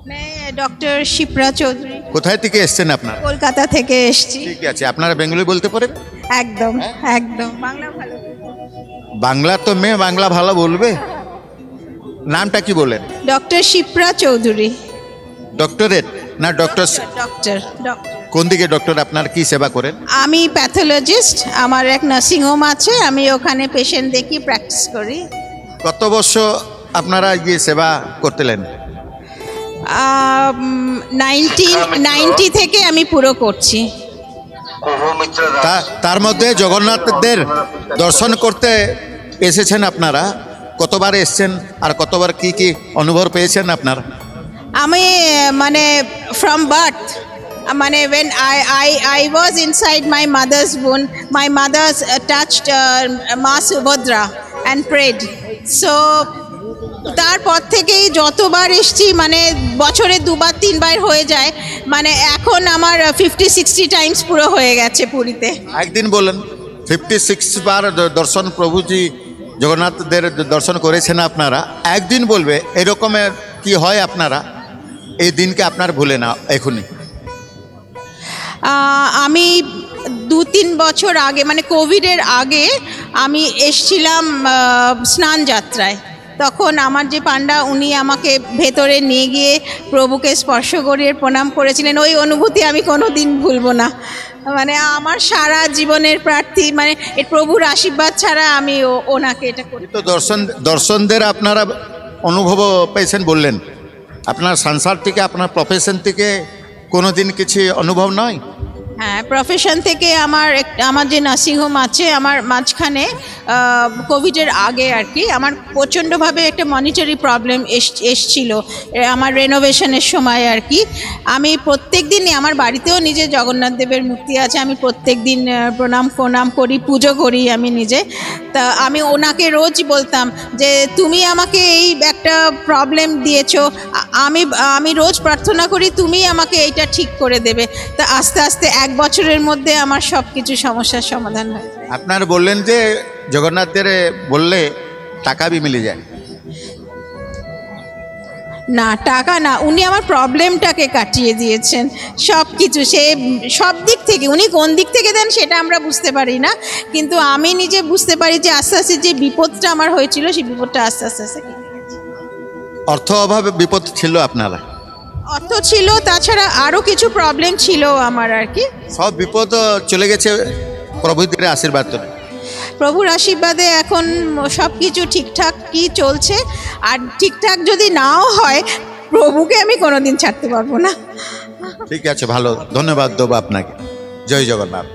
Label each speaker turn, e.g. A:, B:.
A: मैं ডক্টর শিপ্রা চৌধুরী।
B: কোথায় থেকে এসেছেন আপনারা?
A: কলকাতা থেকে এসেছি।
B: ঠিক আছে, আপনারা বেঙ্গলি বলতে পারেন?
A: একদম একদম, বাংলা ভালো।
B: বাংলা তো মেয়ে বাংলা ভালো বলবে। নামটা কি বলেন?
A: ডক্টর শিপ্রা চৌধুরী।
B: ডক্টরেট না ডক্টর?
A: ডক্টর।
B: কোন দিকে ডক্টর? আপনার কি সেবা করেন?
A: আমি প্যাথোলজিস্ট, আমার এক নার্সিং হোম আছে, আমি ওখানে পেশেন্ট দেখি, প্র্যাকটিস করি।
B: কত বছর আপনারা গিয়ে সেবা করতেলেন?
A: 1990 থেকে আমি পুরো করছি।
B: তার মধ্যে জগন্নাথদের দর্শন করতে এসেছেন আপনারা, কতবার এসেছেন আর কতবার কি কি অনুভব পেয়েছেন আপনারা?
A: আমি মানে ফ্রম বার্থ, মানে when I was inside my mother's womb, my mother touched Ma Subhadra and prayed. So তারপর থেকেই যতবার এসছি, মানে বছরে 2বার 3বার হয়ে যায়, মানে এখন আমার 50-60 টাইমস পুরো হয়ে গেছে পুরীতে।
B: একদিন বলেন 56 বার দর্শন প্রভুজি জগন্নাথদের দর্শন করেছেন আপনারা, একদিন বলবে এরকমের কি হয় আপনারা এই দিনকে আপনার ভুলে না এখনই?
A: আমি 2-3 বছর আগে, মানে কোভিডের আগে আমি এসছিলাম স্নান যাত্রায়। তখন আমার যে পান্ডা, উনি আমাকে ভেতরে নিয়ে গিয়ে প্রভুকে স্পর্শ করিয়ে প্রণাম করেছিলেন। ওই অনুভূতি আমি কোনো দিন ভুলবো না। মানে আমার সারা জীবনের প্রার্থী, মানে প্রভুর আশীর্বাদ ছাড়া আমি ওনাকে এটা করি।
B: তো দর্শনদের আপনারা অনুভব পেয়েছেন বললেন, আপনার সংসার থেকে আপনার প্রফেশন থেকে কোনো দিন কিছু অনুভব নয়?
A: হ্যাঁ, প্রফেশন থেকে আমার যে নার্সিংহোম আছে, আমার মাঝখানে কোভিডের আগে আর কি আমার প্রচণ্ডভাবে একটা মনিটারি প্রবলেম এসছিল আমার রেনোভেশনের সময় আর কি। আমি প্রত্যেক দিনই, আমার বাড়িতেও নিজে জগন্নাথ দেবের মূর্তি আছে, আমি প্রত্যেক দিন প্রণাম করি, পুজো করি আমি নিজে। তা আমি ওনাকে রোজ বলতাম যে তুমি আমাকে এই একটা প্রবলেম দিয়েছো, আমি রোজ প্রার্থনা করি তুমি আমাকে এইটা ঠিক করে দেবে। তা আস্তে আস্তে 1 বছরের মধ্যে আমার সব কিছু সমস্যার সমাধান হয়।
B: আপনার বললেন যে জগন্নাথদের বললে টাকা বি মিলে যায়
A: না, টাকা না, উনি আমার প্রবলেমটাকে কাটিয়ে দিয়েছেন সব কিছু। সে সব দিক থেকে, উনি কোন দিক থেকে দেন সেটা আমরা বুঝতে পারি না, কিন্তু আমি নিজে বুঝতে পারি যে আস্তে আস্তে যে বিপদটা আমার হয়েছিল সেই বিপদটা আস্তে আস্তে
B: অর্থ অভাবে বিপদ ছিল আপনারা?
A: অর্থ ছিল, তাছাড়া আরও কিছু প্রবলেম ছিল আমার আর কি।
B: সব বিপদ চলে গেছে প্রভুদের আশীর্বাদ।
A: প্রভুর আশীর্বাদে এখন সব কিছু ঠিকঠাকই চলছে, আর ঠিকঠাক যদি নাও হয় প্রভুকে আমি কোনোদিন ছাড়তে পারবো না।
B: ঠিক আছে, ভালো, ধন্যবাদ দেবো আপনাকে। জয় জগন্নাথ।